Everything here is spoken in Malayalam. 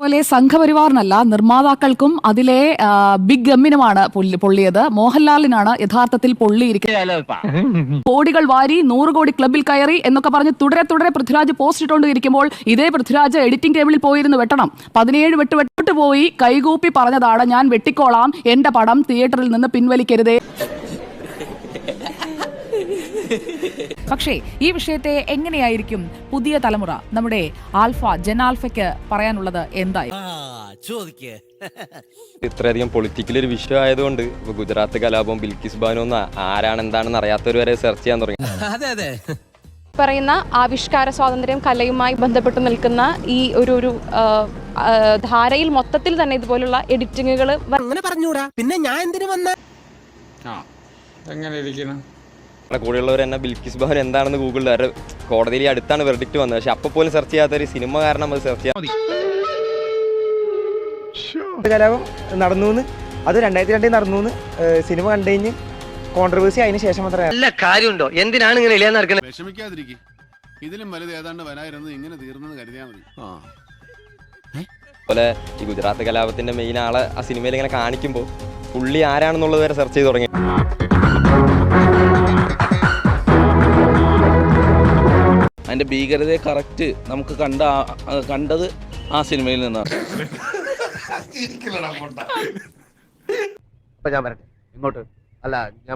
പോലെ സംഘപരിവാറിനല്ല, നിർമ്മാതാക്കൾക്കും അതിലെ ബിഗ് എമ്മിനുമാണ് പൊള്ളിയത്. മോഹൻലാലിനാണ് യഥാർത്ഥത്തിൽ പൊള്ളിയിരിക്കുന്നത്. കോടികൾ വാരി 100 കോടി ക്ലബിൽ കയറി എന്നൊക്കെ പറഞ്ഞ് തുടരെ പൃഥ്വിരാജ് പോസ്റ്റ് ഇട്ടുകൊണ്ടിരിക്കുമ്പോൾ ഇതേ പൃഥ്വിരാജ് എഡിറ്റിംഗ് ടേബിളിൽ പോയിരുന്ന് വെട്ടണം. 17 വെട്ട് പോയി കൈകൂപ്പി പറഞ്ഞതാണ്, ഞാൻ വെട്ടിക്കോളാം, എന്റെ പടം തിയേറ്ററിൽ നിന്ന് പിൻവലിക്കരുതേ. പക്ഷേ ഈ വിഷയത്തെ എങ്ങനെയായിരിക്കും പുതിയ തലമുറ, നമ്മുടെ ജനാൽഫയ്ക്ക് പറയാനുള്ളത് എന്തായി? ഇത്രയധികം പൊളിറ്റിക്കൽ ഒരു വിഷയം ആയതുകൊണ്ട് ഇപ്പൊ ഗുജറാത്ത് കലാപം, ബിൽക്കിസ് ബാനോ ആരാണ് എന്താണെന്ന് അറിയാത്തവർ വരെ സെർച്ച് ചെയ്യാൻ തുടങ്ങി. പറയുന്ന ആവിഷ്കാര സ്വാതന്ത്ര്യം, കലയുമായി ബന്ധപ്പെട്ട് നിൽക്കുന്ന ഈ ഒരു ധാരയിൽ മൊത്തത്തിൽ തന്നെ ഇതുപോലുള്ള എഡിറ്റിങ്ങുകൾ അങ്ങനെ പറഞ്ഞൂടാ. പിന്നെ ഞാൻ എന്തിനു വന്ന കൂടെയുള്ളവർ തന്നെ ബിൽക്കിസ് ബാനോ എന്താണെന്ന് ഗൂഗിളിൽ കോടതിയിൽ അടുത്താണ് വെർഡിക്റ്റ് വന്നത്. പക്ഷെ അപ്പൊ പോലും സെർച്ച് ചെയ്യാത്ത ഒരു സിനിമ കാരണം അത് സെർച്ച് ചെയ്യാൻ കലാപം നടന്നു, അത് 2002 നടന്നു. സിനിമ കണ്ടു കഴിഞ്ഞ് കോൺട്രവേഴ്സി അതിന് ശേഷം മാത്രമേ നല്ല കാര്യമുണ്ടോ, എന്തിനാണ് ഇങ്ങനെ ഇല്ലാന്ന് നടക്കുന്നത്? വിഷമിക്കാതിരിക്കും, ഇതിലും വലുത് ഏതാണ്ട് വരായിരുന്നു, ഇങ്ങനെ തീർന്നെന്ന് കരുതിയാൽ മതി. അതുപോലെ ഈ ഗുജറാത്ത് കലാപത്തിന്റെ മെയിൻ ആളെ ആ സിനിമയിൽ ഇങ്ങനെ കാണിക്കുമ്പോൾ പുള്ളി ആരാണെന്നുള്ളത് വരെ സെർച്ച് ചെയ്ത് തുടങ്ങി. അതിന്റെ ഭീകരതയെ കറക്റ്റ് നമുക്ക് കണ്ടത് ആ സിനിമയിൽ നിന്നാണ്. ഞാൻ പറയട്ടെ ഇങ്ങോട്ട്, അല്ല ഞാൻ